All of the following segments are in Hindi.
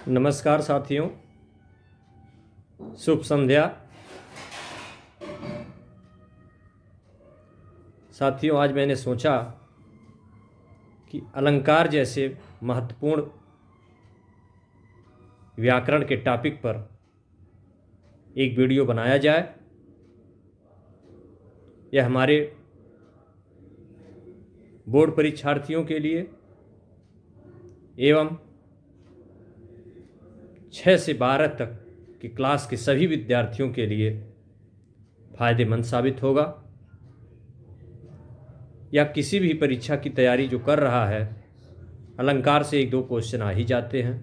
नमस्कार साथियों, शुभ संध्या। साथियों, आज मैंने सोचा कि अलंकार जैसे महत्वपूर्ण व्याकरण के टॉपिक पर एक वीडियो बनाया जाए। यह हमारे बोर्ड परीक्षार्थियों के लिए एवं 6 से 12 तक की क्लास के सभी विद्यार्थियों के लिए फायदेमंद साबित होगा। या किसी भी परीक्षा की तैयारी जो कर रहा है, अलंकार से 1-2 क्वेश्चन आ ही जाते हैं।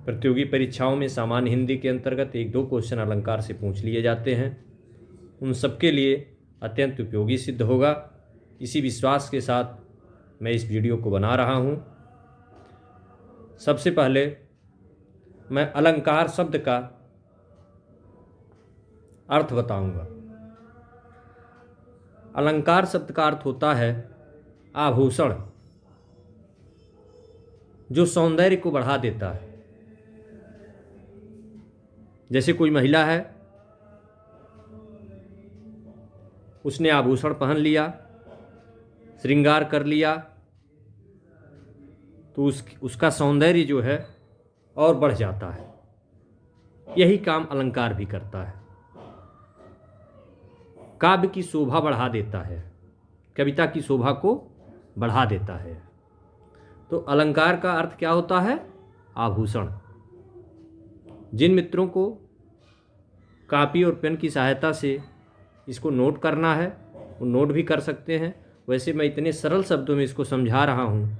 प्रतियोगी परीक्षाओं में सामान्य हिंदी के अंतर्गत 1-2 क्वेश्चन अलंकार से पूछ लिए जाते हैं। उन सबके लिए अत्यंत उपयोगी सिद्ध होगा। इसी विश्वास के साथ मैं इस वीडियो को बना रहा हूँ। सबसे पहले मैं अलंकार शब्द का अर्थ बताऊंगा। अलंकार शब्द का अर्थ होता है आभूषण, जो सौंदर्य को बढ़ा देता है। जैसे कोई महिला है, उसने आभूषण पहन लिया, श्रृंगार कर लिया, तो उसका सौंदर्य जो है और बढ़ जाता है। यही काम अलंकार भी करता है। काव्य की शोभा बढ़ा देता है, कविता की शोभा को बढ़ा देता है। तो अलंकार का अर्थ क्या होता है? आभूषण। जिन मित्रों को कॉपी और पेन की सहायता से इसको नोट करना है, वो नोट भी कर सकते हैं। वैसे मैं इतने सरल शब्दों में इसको समझा रहा हूँ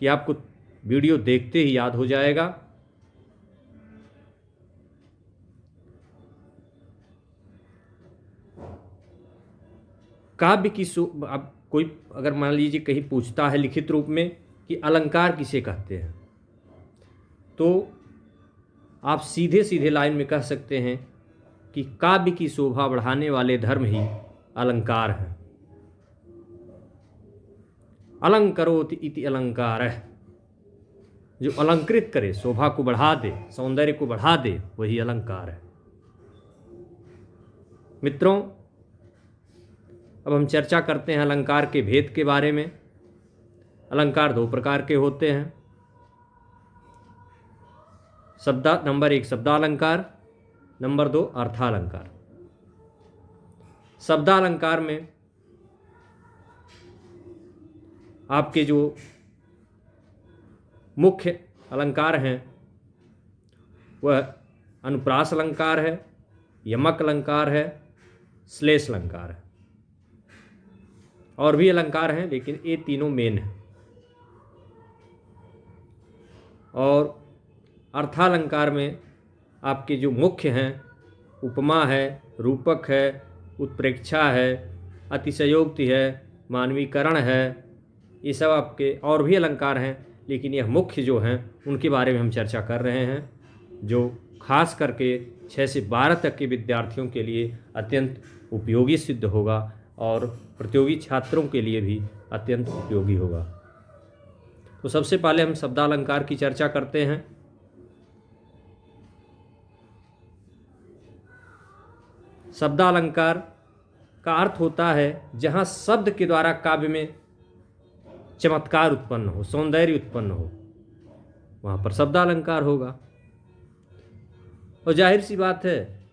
कि आपको वीडियो देखते ही याद हो जाएगा। काव्य की अब कोई अगर मान लीजिए कहीं पूछता है लिखित रूप में कि अलंकार किसे कहते हैं, तो आप सीधे सीधे लाइन में कह सकते हैं कि काव्य की शोभा बढ़ाने वाले धर्म ही अलंकार हैं। अलंकरोति इति अलंकारः, जो अलंकृत करे, शोभा को बढ़ा दे, सौंदर्य को बढ़ा दे, वही अलंकार है। मित्रों, अब हम चर्चा करते हैं अलंकार के भेद के बारे में। अलंकार 2 प्रकार के होते हैं। Number 1 शब्दालंकार, number 2 अर्थालंकार। शब्दालंकार में आपके जो मुख्य अलंकार हैं वह अनुप्रास अलंकार है, यमक अलंकार है, श्लेष अलंकार है। और भी अलंकार हैं, लेकिन ये तीनों मेन हैं। और अर्थालंकार में आपके जो मुख्य हैं, उपमा है, रूपक है, उत्प्रेक्षा है, अतिशयोक्ति है, मानवीकरण है, ये सब आपके और भी अलंकार हैं। लेकिन यह मुख्य जो हैं उनके बारे में हम चर्चा कर रहे हैं, जो खास करके 6 से 12 तक के विद्यार्थियों के लिए अत्यंत उपयोगी सिद्ध होगा और प्रतियोगी छात्रों के लिए भी अत्यंत उपयोगी होगा। तो सबसे पहले हम शब्दालंकार की चर्चा करते हैं। शब्दालंकार का अर्थ होता है जहाँ शब्द के द्वारा काव्य में चमत्कार उत्पन्न हो, सौंदर्य उत्पन्न हो, वहाँ पर शब्दालंकार होगा। और जाहिर सी बात है,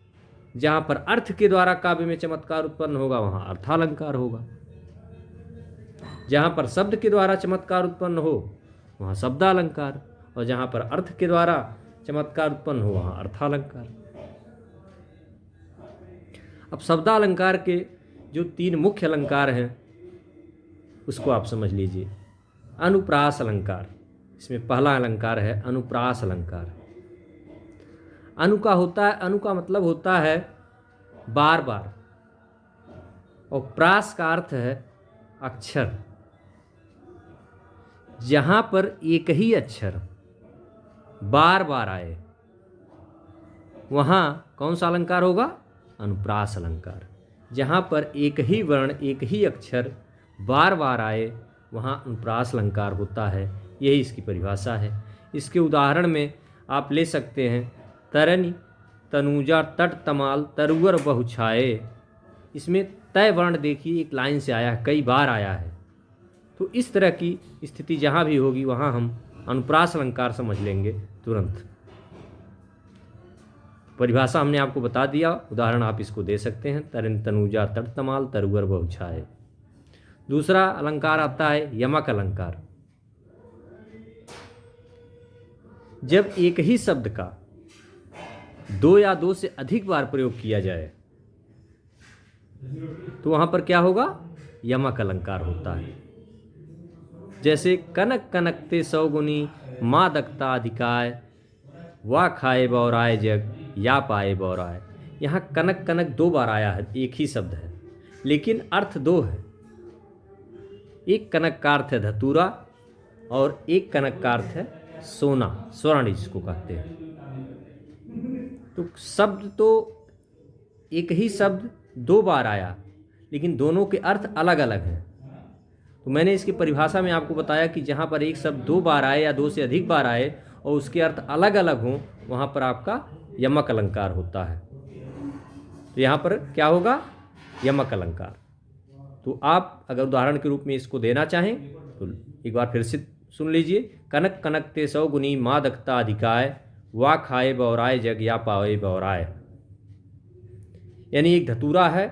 जहाँ पर अर्थ के द्वारा काव्य में चमत्कार उत्पन्न होगा, वहाँ अर्थालंकार होगा। जहाँ पर शब्द के द्वारा चमत्कार उत्पन्न हो, वहाँ शब्दालंकार, और जहाँ पर अर्थ के द्वारा चमत्कार उत्पन्न हो, वहाँ अर्थालंकार। अब शब्दालंकार के जो 3 मुख्य अलंकार हैं उसको आप समझ लीजिए। अनुप्रास अलंकार, इसमें पहला अलंकार है अनुप्रास अलंकार। अनु का मतलब होता है बार बार, और प्रास का अर्थ है अक्षर। जहाँ पर एक ही अक्षर बार बार आए, वहाँ कौन सा अलंकार होगा? अनुप्रास अलंकार। जहाँ पर एक ही वर्ण, एक ही अक्षर बार बार आए, वहाँ अनुप्रास अलंकार होता है। यही इसकी परिभाषा है। इसके उदाहरण में आप ले सकते हैं तरनी तनुजा तट तमाल तरुवर बहुछाए। इसमें तय वर्ण देखिए एक लाइन से आया है, कई बार आया है। तो इस तरह की स्थिति जहाँ भी होगी वहाँ हम अनुप्रास अलंकार समझ लेंगे तुरंत। परिभाषा हमने आपको बता दिया, उदाहरण आप इसको दे सकते हैं, तरन तनुजा तट तमाल तरुवर बहुछाए। दूसरा अलंकार आता है यमक अलंकार। जब एक ही शब्द का दो या दो से अधिक बार प्रयोग किया जाए तो वहां पर क्या होगा, यमक अलंकार होता है। जैसे कनक कनकते सौगुनी माँ दकता अधिकाय, वाह खाए बौराए जग या पाए बौराए। यहाँ कनक कनक 2 बार आया है, एक ही शब्द है लेकिन अर्थ 2 है। एक कनक का अर्थ है धतूरा और एक कनक का अर्थ है सोना, स्वर्ण जिसको कहते हैं। तो शब्द तो एक ही शब्द 2 बार आया लेकिन दोनों के अर्थ अलग अलग हैं। तो मैंने इसकी परिभाषा में आपको बताया कि जहाँ पर एक शब्द 2 बार आए या 2 से अधिक बार आए और उसके अर्थ अलग अलग हों, वहाँ पर आपका यमक अलंकार होता है। तो यहाँ पर क्या होगा, यमक अलंकार। तो आप अगर उदाहरण के रूप में इसको देना चाहें तो एक बार फिर से सुन लीजिए। कनक कनकते सौगुनी माँ दकता अधिकाय, वाह खाए बौराए जग या पाए बौराए। यानी एक धतूरा है,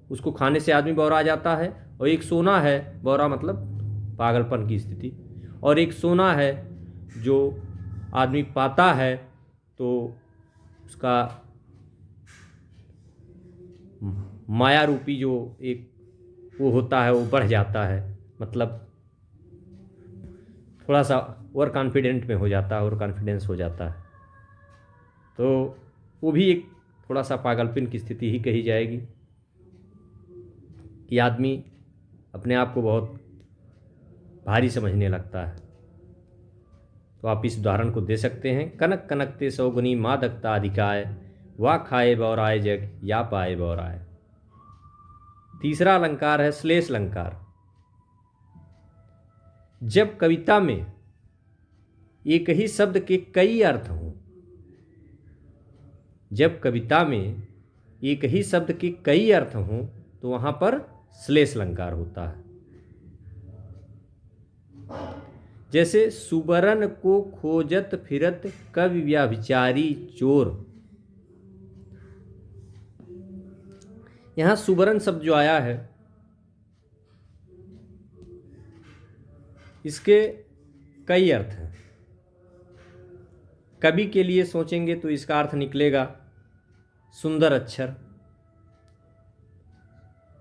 उसको खाने से आदमी बौरा जाता है, और एक सोना है, बौरा मतलब पागलपन की स्थिति, और एक सोना है जो आदमी पाता है तो उसका माया रूपी जो एक वो होता है वो बढ़ जाता है, मतलब थोड़ा सा ओवर कॉन्फिडेंट में हो जाता है, ओवर कॉन्फिडेंस हो जाता है। तो वो भी एक थोड़ा सा पागलपन की स्थिति ही कही जाएगी कि आदमी अपने आप को बहुत भारी समझने लगता है। तो आप इस उदाहरण को दे सकते हैं, कनक कनकते सौगुनी माँ दकता अधिकाय, वाह खाए बौराए जग या पाए बौराए। तीसरा अलंकार है श्लेष अलंकार। जब कविता में एक ही शब्द के कई अर्थ हों, जब कविता में एक ही शब्द के कई अर्थ हों तो वहां पर श्लेष अलंकार होता है। जैसे सुबरन को खोजत फिरत कवि व्याभिचारी चोर। यहां सुबरन शब्द जो आया है इसके कई अर्थ हैं। कवि के लिए सोचेंगे तो इसका अर्थ निकलेगा सुंदर अक्षर,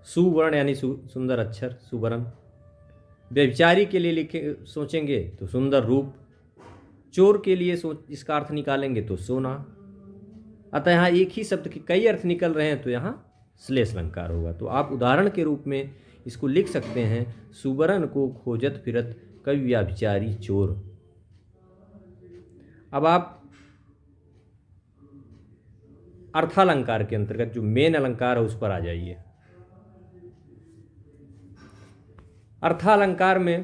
सुवर्ण यानी सुंदर अक्षर, सुवर्ण। व्यभिचारी के लिए सोचेंगे तो सुंदर रूप। चोर के लिए इसका अर्थ निकालेंगे तो सोना। अतः यहाँ एक ही शब्द के कई अर्थ निकल रहे हैं तो यहाँ श्लेष अलंकार होगा। तो आप उदाहरण के रूप में इसको लिख सकते हैं, सुबरन को खोजत फिरत कवि व्याभिचारी चोर। अब आप अर्थालंकार के अंतर्गत जो मेन अलंकार है उस पर आ जाइए। अर्थालंकार में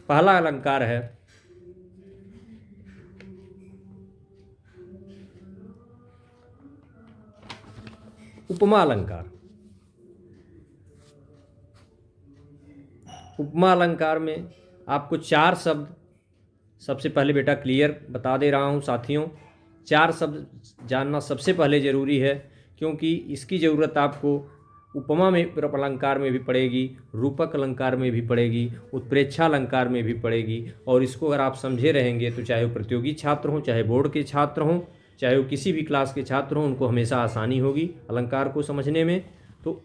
पहला अलंकार है उपमा अलंकार। उपमा अलंकार में आपको 4 शब्द, सबसे पहले बेटा क्लियर बता दे रहा हूँ साथियों, 4 शब्द जानना सबसे पहले ज़रूरी है, क्योंकि इसकी ज़रूरत आपको उपमा में अलंकार में भी पड़ेगी, रूपक अलंकार में भी पड़ेगी, उत्प्रेक्षा अलंकार में भी पड़ेगी। और इसको अगर आप समझे रहेंगे तो चाहे वो प्रतियोगी छात्र हों, चाहे बोर्ड के छात्र हों, चाहे वो किसी भी क्लास के छात्र हों, उनको हमेशा आसानी होगी अलंकार को समझने में। तो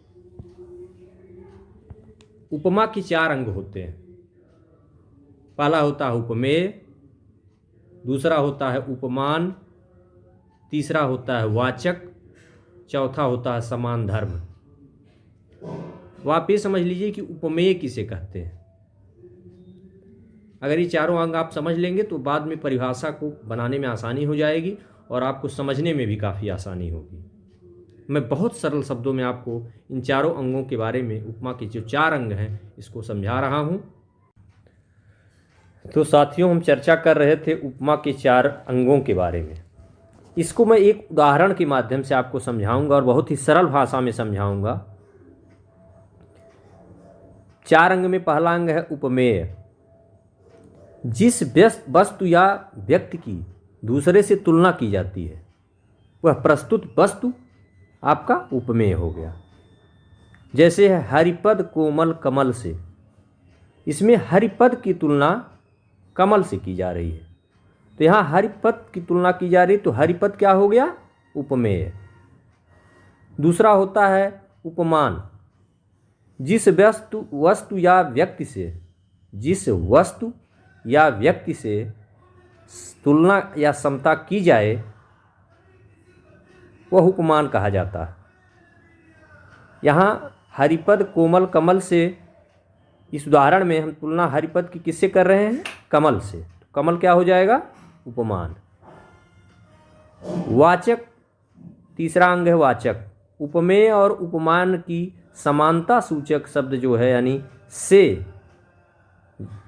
उपमा के 4 अंग होते हैं। पहला होता है उपमेय, दूसरा होता है उपमान, तीसरा होता है वाचक, चौथा होता है समान धर्म। वो आप ये समझ लीजिए कि उपमेय किसे कहते हैं। अगर ये 4 अंग आप समझ लेंगे तो बाद में परिभाषा को बनाने में आसानी हो जाएगी और आपको समझने में भी काफ़ी आसानी होगी। मैं बहुत सरल शब्दों में आपको इन 4 अंगों के बारे में, उपमा के जो 4 अंग हैं, इसको समझा रहा हूँ। तो साथियों, हम चर्चा कर रहे थे उपमा के 4 अंगों के बारे में। इसको मैं एक उदाहरण के माध्यम से आपको समझाऊंगा और बहुत ही सरल भाषा में समझाऊंगा। 4 अंग में पहला अंग है उपमेय। जिस वस्तु या व्यक्ति की दूसरे से तुलना की जाती है वह प्रस्तुत वस्तु आपका उपमेय हो गया। जैसे है हरिपद कोमल कमल से, इसमें हरिपद की तुलना कमल से की जा रही है, तो यहाँ हरिपद की तुलना की जा रही, तो हरिपद क्या हो गया? उपमेय। दूसरा होता है उपमान। जिस वस्तु या व्यक्ति से तुलना या समता की जाए वह उपमान कहा जाता है। यहाँ हरिपद कोमल कमल से, इस उदाहरण में हम तुलना हरिपद की किससे कर रहे हैं? कमल से। तो कमल क्या हो जाएगा? उपमान। वाचक, तीसरा अंग है वाचक। उपमेय और उपमान की समानता सूचक शब्द जो है, यानी से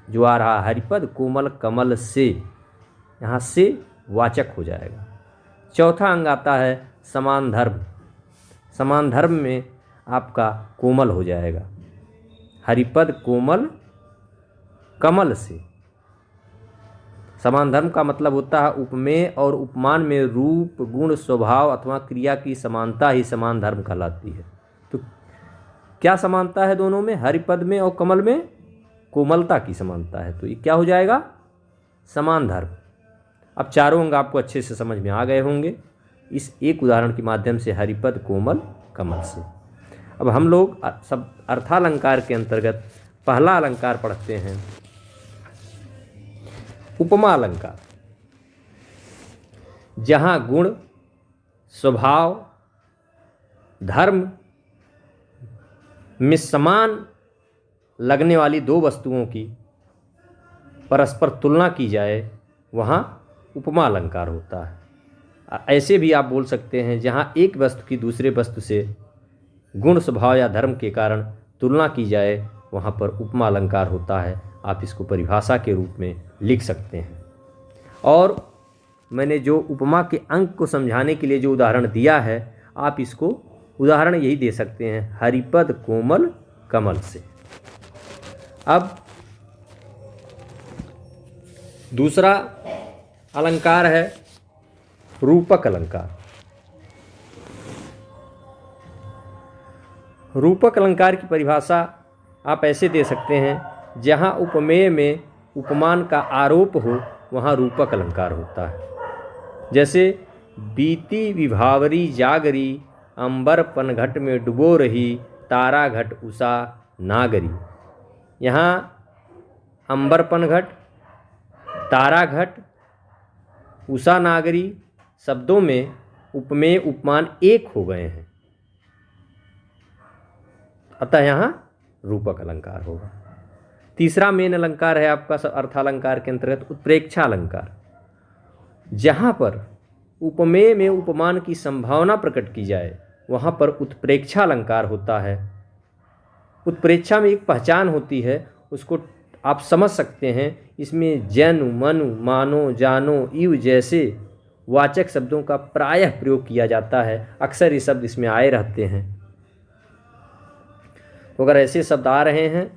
जो आ रहा, हरिपद कोमल कमल से, यहाँ से वाचक हो जाएगा। चौथा अंग आता है समान धर्म। समान धर्म में आपका कोमल हो जाएगा, हरिपद कोमल कमल से। समान धर्म का मतलब होता है उपमेय और उपमान में रूप, गुण, स्वभाव अथवा क्रिया की समानता ही समान धर्म कहलाती है। तो क्या समानता है दोनों में? हरिपद में और कमल में कोमलता की समानता है, तो ये क्या हो जाएगा? समान धर्म। अब चारों अंग आपको अच्छे से समझ में आ गए होंगे इस एक उदाहरण के माध्यम से, हरिपद कोमल कमल से। अब हम लोग सब अर्थालंकार के अंतर्गत पहला अलंकार पढ़ते हैं, उपमा अलंकार। जहाँ गुण, स्वभाव, धर्म में समान लगने वाली 2 वस्तुओं की परस्पर तुलना की जाए वहाँ उपमा अलंकार होता है। ऐसे भी आप बोल सकते हैं जहाँ एक वस्तु की दूसरे वस्तु से गुण, स्वभाव या धर्म के कारण तुलना की जाए वहाँ पर उपमा अलंकार होता है। आप इसको परिभाषा के रूप में लिख सकते हैं। और मैंने जो उपमा के अंक को समझाने के लिए जो उदाहरण दिया है, आप इसको उदाहरण यही दे सकते हैं, हरिपद कोमल कमल से। अब दूसरा अलंकार है रूपक अलंकार। रूपक अलंकार की परिभाषा आप ऐसे दे सकते हैं, जहाँ उपमेय में उपमान का आरोप हो वहाँ रूपक अलंकार होता है। जैसे बीती विभावरी जागरी, अंबर पनघट में डुबो रही, तारा घट उषा नागरी। यहाँ अंबर पनघट, तारा घट, उषा नागरी शब्दों में उपमेय उपमान एक हो गए हैं, अतः यहाँ रूपक अलंकार होगा। तीसरा मेन अलंकार है आपका अर्थालंकार के अंतर्गत उत्प्रेक्षा अलंकार। जहाँ पर उपमेय में उपमान की संभावना प्रकट की जाए वहाँ पर उत्प्रेक्षा अलंकार होता है। उत्प्रेक्षा में एक पहचान होती है, उसको आप समझ सकते हैं। इसमें जनु, मनु, मानो, जानो, इव जैसे वाचक शब्दों का प्रायः प्रयोग किया जाता है। अक्सर ये शब्द इसमें आए रहते हैं। तो अगर ऐसे शब्द आ रहे हैं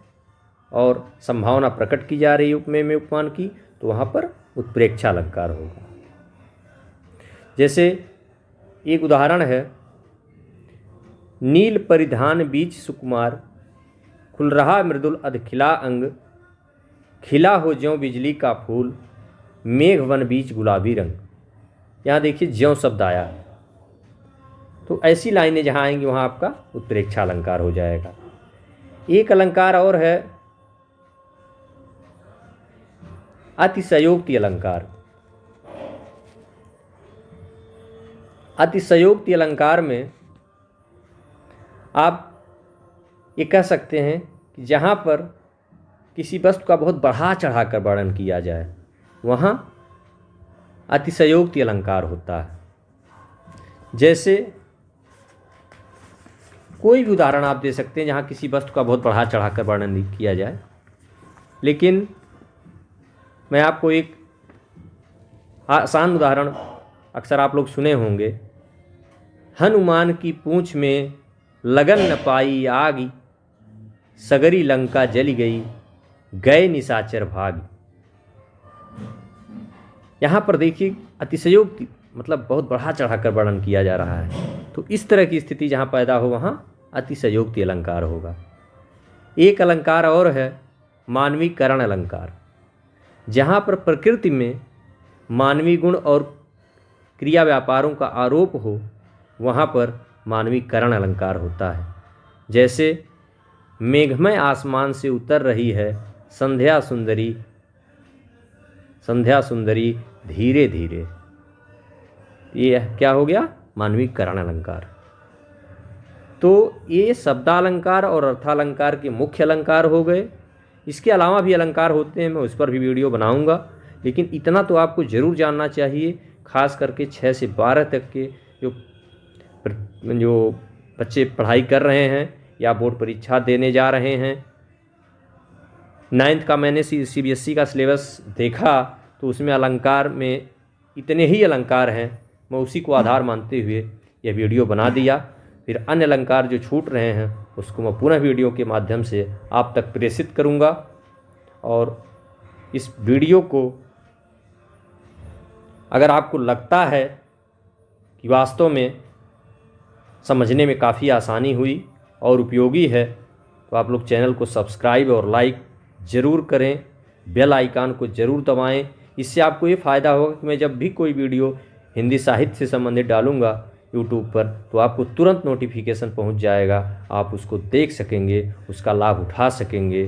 और संभावना प्रकट की जा रही है उपमेय में उपमान की, तो वहाँ पर उत्प्रेक्षा अलंकार होगा। जैसे एक उदाहरण है, नील परिधान बीच सुकुमार, खुल रहा मृदुल अधखिला अंग, खिला हो ज्यों बिजली का फूल, मेघ वन बीच गुलाबी रंग। यहाँ देखिए ज्यों शब्द आया, तो ऐसी लाइनें जहाँ आएंगी वहाँ आपका उत्प्रेक्षा अलंकार हो जाएगा। एक अलंकार और है अतिशयोक्ति अलंकार। अतिशयोक्ति अलंकार में आप ये कह सकते हैं कि जहाँ पर किसी वस्तु का बहुत बढ़ा चढ़ा कर वर्णन किया जाए वहाँ अतिशयोक्ति अलंकार होता है। जैसे कोई भी उदाहरण आप दे सकते हैं जहाँ किसी वस्तु का बहुत बढ़ा चढ़ा कर वर्णन किया जाए, लेकिन मैं आपको एक आसान उदाहरण अक्सर आप लोग सुने होंगे, हनुमान की पूंछ में लगन न पाई आग, सगरी लंका जली गई, गए निशाचर भाग। यहाँ पर देखिए अतिशयोक्ति मतलब बहुत बढ़ा चढ़ाकर वर्णन किया जा रहा है। तो इस तरह की स्थिति जहाँ पैदा हो वहाँ अतिशयोक्ति अलंकार होगा। एक अलंकार और है मानवीकरण अलंकार। जहाँ पर प्रकृति में मानवीय गुण और क्रिया व्यापारों का आरोप हो वहाँ पर मानवीकरण अलंकार होता है। जैसे मेघमय आसमान से उतर रही है संध्या सुंदरी धीरे धीरे, ये क्या हो गया? मानवीकरण अलंकार। तो ये शब्दालंकार और अर्थालंकार के मुख्य अलंकार हो गए। इसके अलावा भी अलंकार होते हैं, मैं उस पर भी वीडियो बनाऊंगा, लेकिन इतना तो आपको ज़रूर जानना चाहिए, खास करके 6 से 12 तक के जो बच्चे पढ़ाई कर रहे हैं या बोर्ड परीक्षा देने जा रहे हैं। 9th का मैंने CBSE का सिलेबस देखा तो उसमें अलंकार में इतने ही अलंकार हैं, मैं उसी को आधार मानते हुए यह वीडियो बना दिया। फिर अन्य अलंकार जो छूट रहे हैं उसको मैं पुनः वीडियो के माध्यम से आप तक प्रेषित करूंगा। और इस वीडियो को अगर आपको लगता है कि वास्तव में समझने में काफ़ी आसानी हुई और उपयोगी है तो आप लोग चैनल को सब्सक्राइब और लाइक ज़रूर करें, बेल आइकन को ज़रूर दबाएं। इससे आपको ये फ़ायदा होगा कि मैं जब भी कोई वीडियो हिंदी साहित्य से संबंधित डालूंगा यूट्यूब पर तो आपको तुरंत नोटिफिकेशन पहुंच जाएगा, आप उसको देख सकेंगे, उसका लाभ उठा सकेंगे।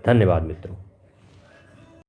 धन्यवाद मित्रों।